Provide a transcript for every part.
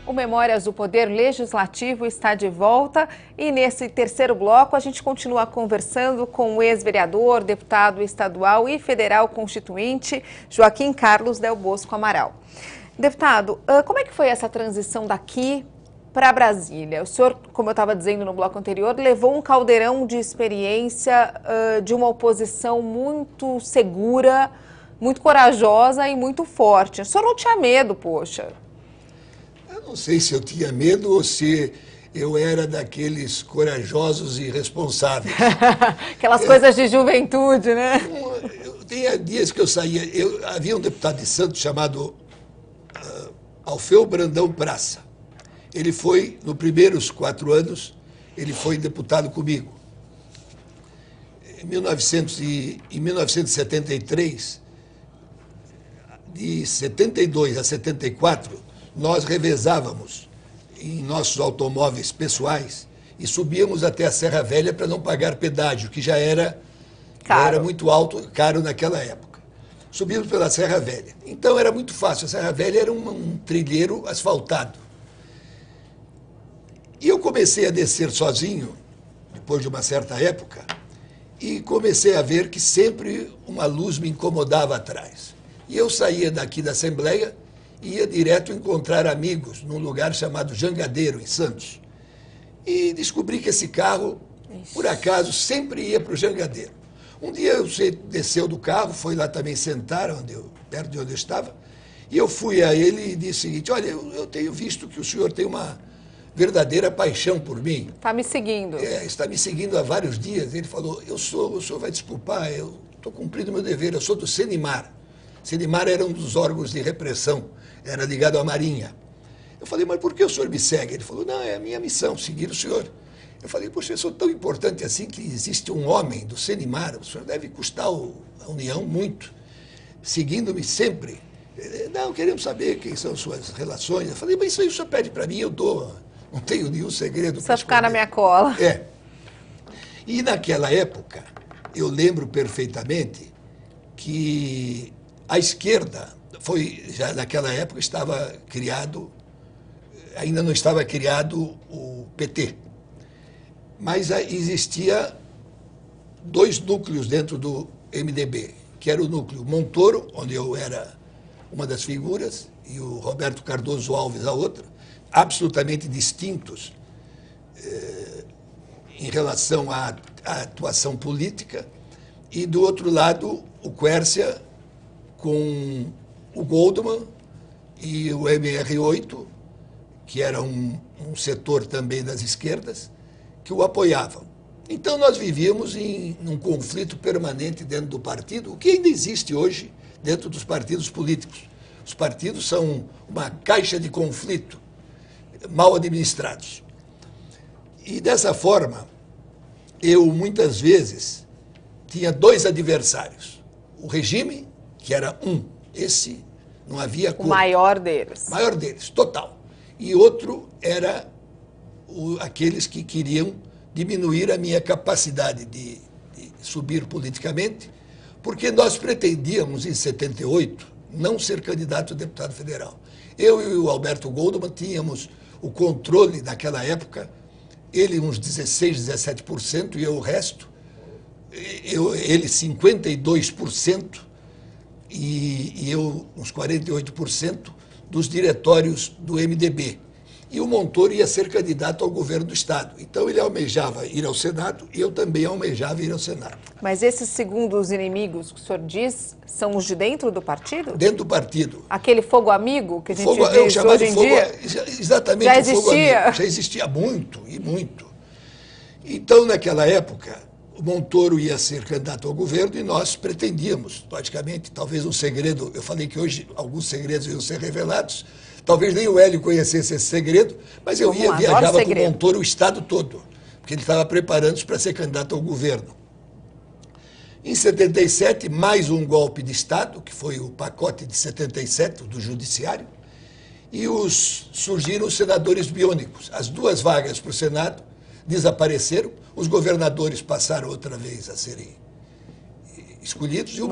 O Memórias do Poder Legislativo está de volta e nesse terceiro bloco a gente continua conversando com o ex-vereador, deputado estadual e federal constituinte, Joaquim Carlos Del Bosco Amaral. Deputado, como é que foi essa transição daqui para Brasília? O senhor, como eu estava dizendo no bloco anterior, levou um caldeirão de experiência de uma oposição muito segura, muito corajosa e muito forte. O senhor não tinha medo, poxa? Eu não sei se eu tinha medo ou se eu era daqueles corajosos e responsáveis. Aquelas coisas de juventude, né? Tinha dias que eu saía. Havia um deputado de Santos chamado Alfeu Brandão Praça. Ele foi, nos primeiros 4 anos, ele foi deputado comigo. Em 1973, de 72 a 74, nós revezávamos em nossos automóveis pessoais e subíamos até a Serra Velha para não pagar pedágio, que já era muito alto, caro naquela época. Subíamos pela Serra Velha. Então era muito fácil. A Serra Velha era um trilheiro asfaltado. E eu comecei a descer sozinho, depois de uma certa época, e comecei a ver que sempre uma luz me incomodava atrás. E eu saía daqui da Assembleia e ia direto encontrar amigos num lugar chamado Jangadeiro, em Santos. E descobri que esse carro, por acaso, sempre ia para o Jangadeiro. Um dia você desceu do carro, foi lá também sentar, perto de onde eu estava, e eu fui a ele e disse o seguinte: olha, eu tenho visto que o senhor tem uma verdadeira paixão por mim. Está me seguindo. Está me seguindo há vários dias. Ele falou: o senhor vai desculpar, eu estou cumprindo meu dever, eu sou do Senimar. Senimar era um dos órgãos de repressão, era ligado à Marinha. Eu falei: mas por que o senhor me segue? Ele falou: não, é a minha missão, seguir o senhor. Eu falei: poxa, eu sou tão importante assim que existe um homem do Senimar, o senhor deve custar a União muito, seguindo-me sempre. Não, queremos saber quem são suas relações. Eu falei: mas isso aí o senhor pede para mim, eu dou, não tenho nenhum segredo. Só ficar na minha cola. E naquela época, eu lembro perfeitamente que a esquerda já naquela época estava criado, ainda não estava criado o PT, mas existia 2 núcleos dentro do MDB, que era o núcleo Montoro, onde eu era uma das figuras, e o Roberto Cardoso Alves a outra, absolutamente distintos em relação à atuação política, e do outro lado o Quércia com o Goldman e o MR8, que era um setor também das esquerdas, que o apoiavam. Então nós vivíamos num conflito permanente dentro do partido, o que ainda existe hoje dentro dos partidos políticos. Os partidos são uma caixa de conflito, mal administrados. E dessa forma, eu muitas vezes tinha 2 adversários. O regime, que era esse não havia acordo. O maior deles. Maior deles, total. E outro era aqueles que queriam diminuir a minha capacidade de subir politicamente, porque nós pretendíamos, em 78, não ser candidato a deputado federal. Eu e o Alberto Goldman tínhamos o controle naquela época, ele uns 16%, 17% e eu o resto, ele 52%, e eu uns 48% dos diretórios do MDB. E o Montoro ia ser candidato ao governo do Estado. Então ele almejava ir ao Senado e eu também almejava ir ao Senado. Mas esses segundos inimigos que o senhor diz são os de dentro do partido? Dentro do partido. Aquele fogo amigo que a gente vê hoje em dia? Exatamente, já existia? O fogo amigo. Já existia muito, e muito. Então, naquela época, o Montoro ia ser candidato ao governo e nós pretendíamos, praticamente, talvez um segredo, eu falei que hoje alguns segredos iam ser revelados, talvez nem o Hélio conhecesse esse segredo, mas eu viajava com o Montoro o estado todo, porque ele estava preparando-se para ser candidato ao governo. Em 77, mais um golpe de Estado, que foi o pacote de 77 do Judiciário, e surgiram os senadores biônicos. As 2 vagas para o Senado desapareceram, os governadores passaram outra vez a serem escolhidos, e o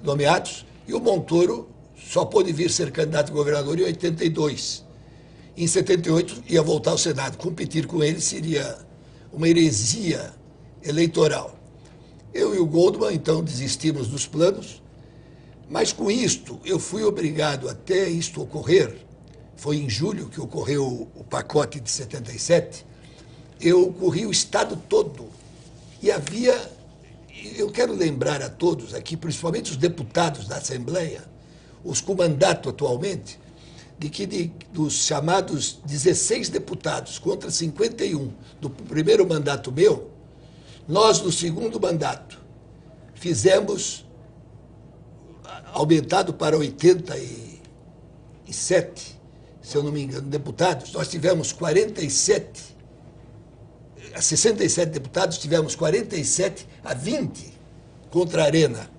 nomeados, e o Montoro só pôde vir ser candidato a governador em 82. Em 78 ia voltar ao Senado. Competir com ele seria uma heresia eleitoral. Eu e o Goldman, então, desistimos dos planos, mas com isto eu fui obrigado, até isto ocorrer, foi em julho que ocorreu o pacote de 77, eu corri o Estado todo e havia, eu quero lembrar a todos aqui, principalmente os deputados da Assembleia, os com mandato atualmente, de que dos chamados 16 deputados contra 51 do primeiro mandato meu, nós, no segundo mandato, fizemos, aumentado para 87, se eu não me engano, deputados, nós tivemos 67 deputados, tivemos 47-20 contra a Arena.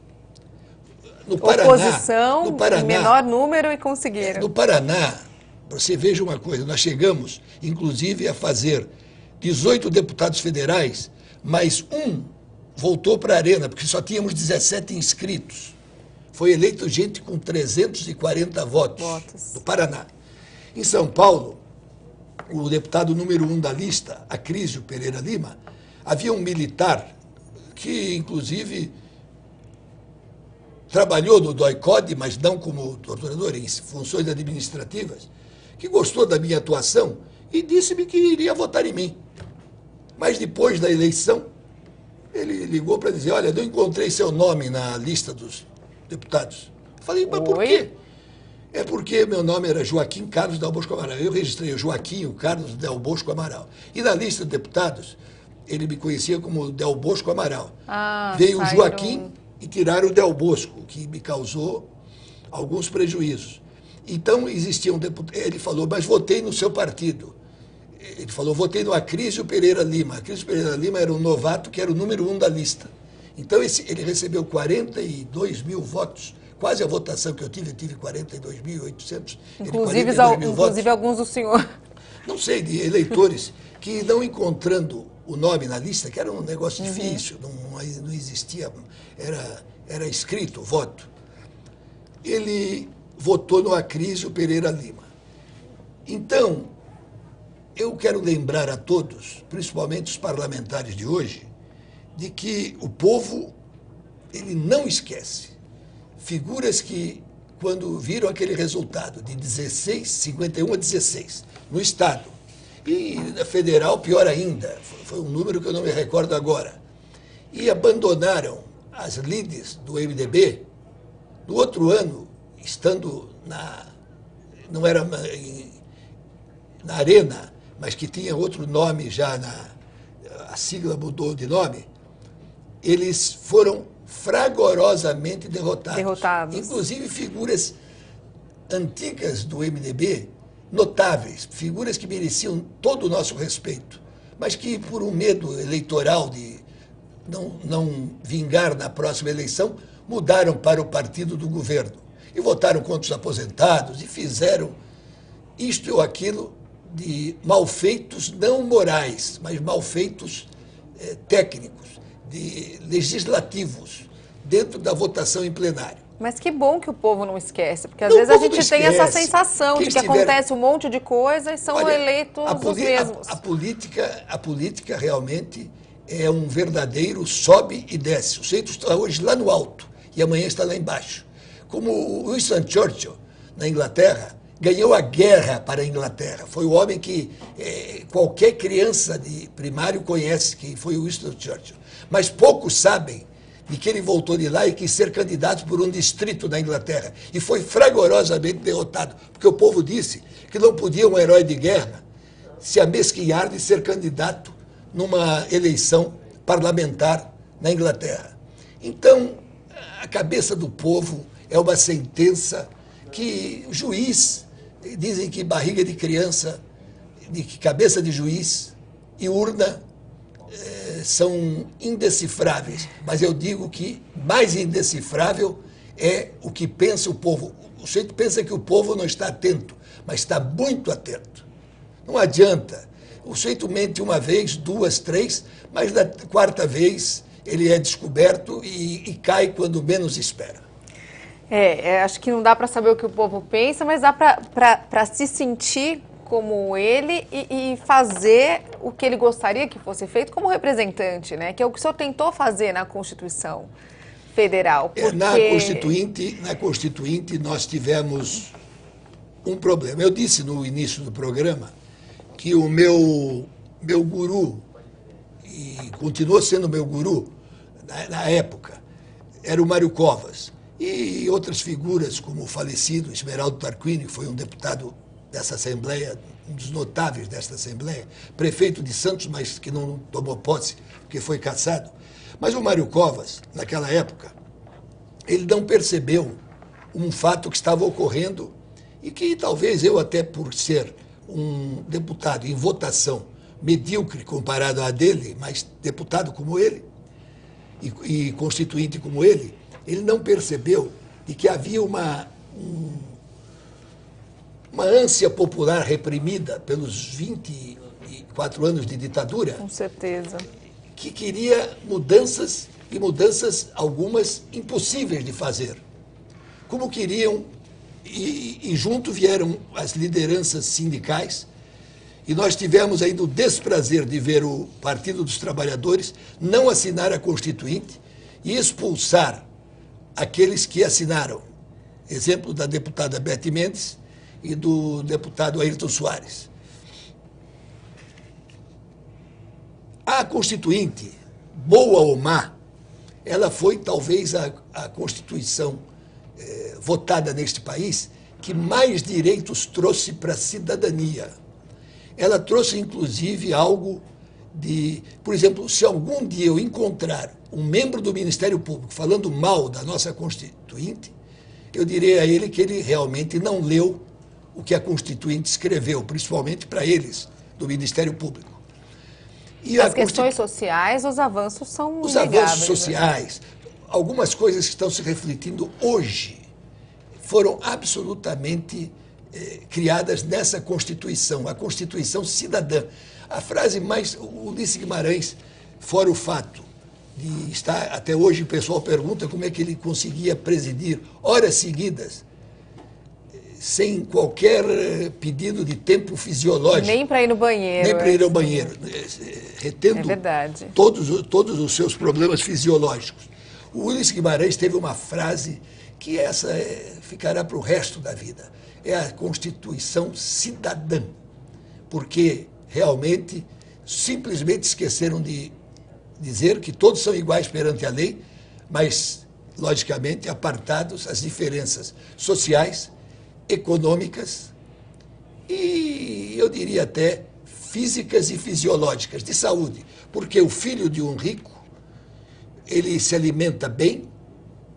No Paraná, oposição, em menor número e conseguiram. No Paraná, você veja uma coisa, nós chegamos, inclusive, a fazer 18 deputados federais, mas um voltou para a Arena, porque só tínhamos 17 inscritos. Foi eleito gente com 340 votos do Paraná. Em São Paulo, o deputado número 1 da lista, Acrísio Pereira Lima, havia um militar que, inclusive, trabalhou no DOI-CODE, mas não como torturador, em funções administrativas, que gostou da minha atuação e disse-me que iria votar em mim. Mas depois da eleição, ele ligou para dizer, olha, não encontrei seu nome na lista dos deputados. Eu falei, mas por quê? É porque meu nome era Joaquim Carlos Del Bosco Amaral. Eu registrei o Joaquim Carlos Del Bosco Amaral. E na lista de deputados, ele me conhecia como Del Bosco Amaral. Veio o Joaquim e tiraram o Del Bosco, que me causou alguns prejuízos. Então, existia um deputado, ele falou, mas votei no seu partido. Ele falou, votei no Acrísio Pereira Lima. Acrísio Pereira Lima era um novato que era o número 1 da lista. Então, ele recebeu 42 mil votos, quase a votação que eu tive 42.800. Inclusive alguns do senhor. Não sei, de eleitores que não encontrando o nome na lista, que era um negócio difícil, não existia, era escrito o voto. Ele votou no Acrísio Pereira Lima. Então, eu quero lembrar a todos, principalmente os parlamentares de hoje, de que o povo, ele não esquece. Figuras que, quando viram aquele resultado de 51-16 no Estado, e na federal, pior ainda, foi um número que eu não me recordo agora, e abandonaram as lides do MDB, no outro ano, estando não era na Arena, mas que tinha outro nome já, a sigla mudou de nome, eles foram fragorosamente derrotados. Inclusive figuras antigas do MDB, notáveis, figuras que mereciam todo o nosso respeito, mas que por um medo eleitoral de não vingar na próxima eleição, mudaram para o partido do governo e votaram contra os aposentados e fizeram isto ou aquilo de malfeitos não morais, mas malfeitos técnicos, legislativos, dentro da votação em plenário. Mas que bom que o povo não esquece, porque às vezes a gente tem essa sensação de que acontece um monte de coisa e são eleitos os mesmos. A política realmente é um verdadeiro sobe e desce. O sujeito está hoje lá no alto e amanhã está lá embaixo. Como o Winston Churchill, na Inglaterra, ganhou a guerra para a Inglaterra. Foi o homem que qualquer criança de primário conhece, que foi o Winston Churchill. Mas poucos sabem de que ele voltou de lá e quis ser candidato por um distrito da Inglaterra. E foi fragorosamente derrotado, porque o povo disse que não podia um herói de guerra se amesquinhar de ser candidato numa eleição parlamentar na Inglaterra. Então, a cabeça do povo é uma sentença que o juiz, dizem que barriga de criança, de cabeça de juiz e urna são indecifráveis, mas eu digo que mais indecifrável é o que pensa o povo. O sujeito pensa que o povo não está atento, mas está muito atento. Não adianta. O sujeito mente uma vez, duas, três, mas na quarta vez ele é descoberto e cai quando menos espera. Acho que não dá para saber o que o povo pensa, mas dá para se sentir como ele e fazer o que ele gostaria que fosse feito como representante, né? Que é o que o senhor tentou fazer na Constituição Federal. Porque... Na Constituinte nós tivemos um problema. Eu disse no início do programa que o meu guru, e continua sendo meu guru na época, era o Mário Covas. E outras figuras, como o falecido Esmeraldo Tarquini, que foi um deputado dessa Assembleia, um dos notáveis desta Assembleia, prefeito de Santos, mas que não tomou posse, porque foi cassado. Mas o Mário Covas, naquela época, ele não percebeu um fato que estava ocorrendo e que talvez eu, até por ser um deputado em votação medíocre comparado a dele, mas deputado como ele e constituinte como ele não percebeu de que havia uma ânsia popular reprimida pelos 24 anos de ditadura. Com certeza. Que queria mudanças, e mudanças algumas impossíveis de fazer. Como queriam, e junto vieram as lideranças sindicais, e nós tivemos ainda o desprazer de ver o Partido dos Trabalhadores não assinar a Constituinte e expulsar aqueles que assinaram. Exemplo da deputada Beth Mendes e do deputado Ayrton Soares. A Constituinte, boa ou má, ela foi talvez a Constituição votada neste país que mais direitos trouxe para a cidadania. Ela trouxe, inclusive, algo de... Por exemplo, se algum dia eu encontrar um membro do Ministério Público falando mal da nossa Constituinte, eu direi a ele que ele realmente não leu o que a Constituinte escreveu, principalmente para eles, do Ministério Público. E as questões sociais, os avanços são os inegáveis, avanços sociais, né? Algumas coisas que estão se refletindo hoje foram absolutamente criadas nessa Constituição, a Constituição cidadã. A frase mais... O Ulisses Guimarães, fora o fato de estar... Até hoje o pessoal pergunta como é que ele conseguia presidir horas seguidas, sem qualquer pedido de tempo fisiológico. Nem para ir no banheiro. Nem para ir ao banheiro, retendo todos os seus problemas fisiológicos. O Ulisses Guimarães teve uma frase que essa ficará para o resto da vida. É a Constituição cidadã, porque realmente, simplesmente esqueceram de dizer que todos são iguais perante a lei, mas, logicamente, apartados as diferenças sociais, econômicas e, eu diria até, físicas e fisiológicas, de saúde, porque o filho de um rico, ele se alimenta bem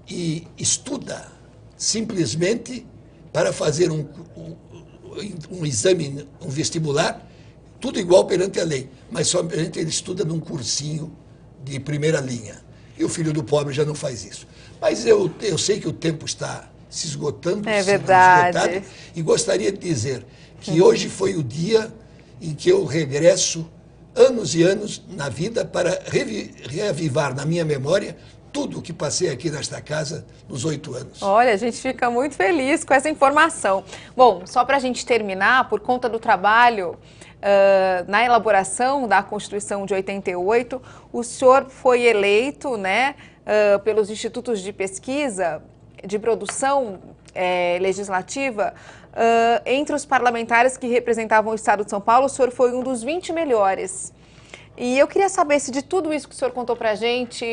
e estuda simplesmente para fazer um exame, um vestibular, tudo igual perante a lei, mas somente ele estuda num cursinho de primeira linha. E o filho do pobre já não faz isso. Mas eu sei que o tempo está se esgotando, é verdade. Esgotado, e gostaria de dizer que hoje foi o dia em que eu regresso anos e anos na vida para reavivar na minha memória tudo o que passei aqui nesta casa nos 8 anos. Olha, a gente fica muito feliz com essa informação. Bom, só para a gente terminar, por conta do trabalho na elaboração da Constituição de 88, o senhor foi eleito, né, pelos institutos de pesquisa de produção legislativa, entre os parlamentares que representavam o Estado de São Paulo, o senhor foi um dos 20 melhores. E eu queria saber se de tudo isso que o senhor contou para a gente,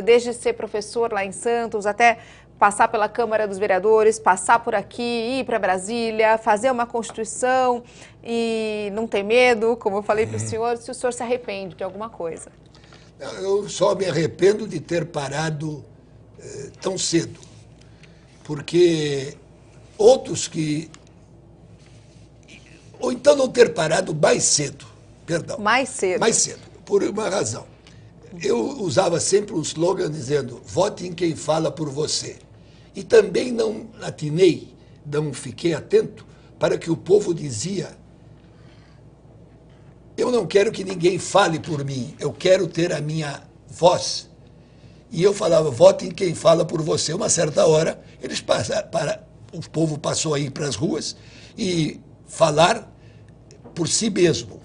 desde ser professor lá em Santos, até passar pela Câmara dos Vereadores, passar por aqui, ir para Brasília, fazer uma Constituição e não ter medo, como eu falei para o senhor, se o senhor se arrepende de alguma coisa. Eu só me arrependo de ter parado tão cedo, porque outros que... Ou então não ter parado mais cedo, perdão. Mais cedo. Mais cedo, por uma razão. Eu usava sempre um slogan dizendo, vote em quem fala por você. E também não atinei, não fiquei atento para que o povo dizia, eu não quero que ninguém fale por mim, eu quero ter a minha voz. E eu falava, vote em quem fala por você. Uma certa hora, o povo passou a ir para as ruas e falar por si mesmo.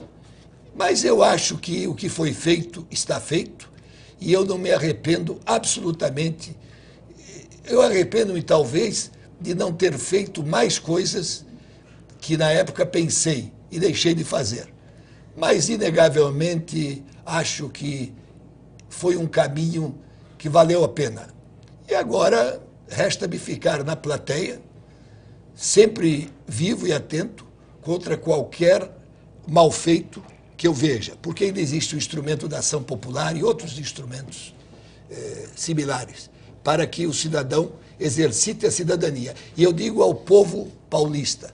Mas eu acho que o que foi feito está feito e eu não me arrependo absolutamente. Eu arrependo-me, talvez, de não ter feito mais coisas que na época pensei e deixei de fazer. Mas, inegavelmente, acho que foi um caminho que valeu a pena. E agora resta-me ficar na plateia, sempre vivo e atento contra qualquer mal feito que eu veja, porque ainda existe o instrumento da ação popular e outros instrumentos similares para que o cidadão exercite a cidadania. E eu digo ao povo paulista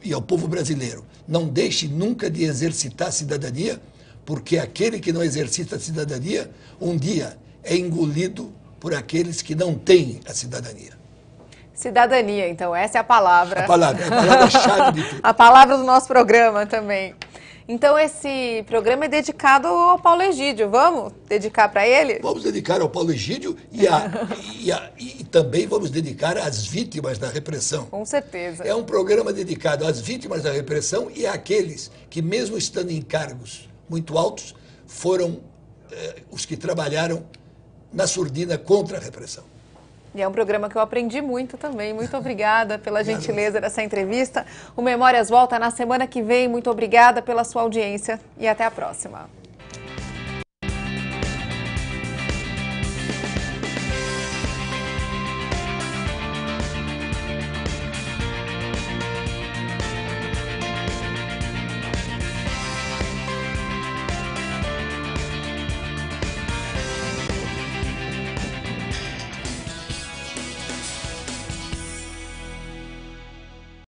e ao povo brasileiro, não deixe nunca de exercitar a cidadania, porque aquele que não exercita a cidadania, um dia é engolido por aqueles que não têm a cidadania. Cidadania, então, essa é a palavra. A palavra-chave de tudo. A palavra do nosso programa também. Então, esse programa é dedicado ao Paulo Egídio. Vamos dedicar para ele? Vamos dedicar ao Paulo Egídio e também vamos dedicar às vítimas da repressão. Com certeza. É um programa dedicado às vítimas da repressão e àqueles que, mesmo estando em cargos muito altos, foram os que trabalharam na surdina contra a repressão. E é um programa que eu aprendi muito também. Muito obrigada pela gentileza dessa entrevista. O Memórias volta na semana que vem. Muito obrigada pela sua audiência e até a próxima.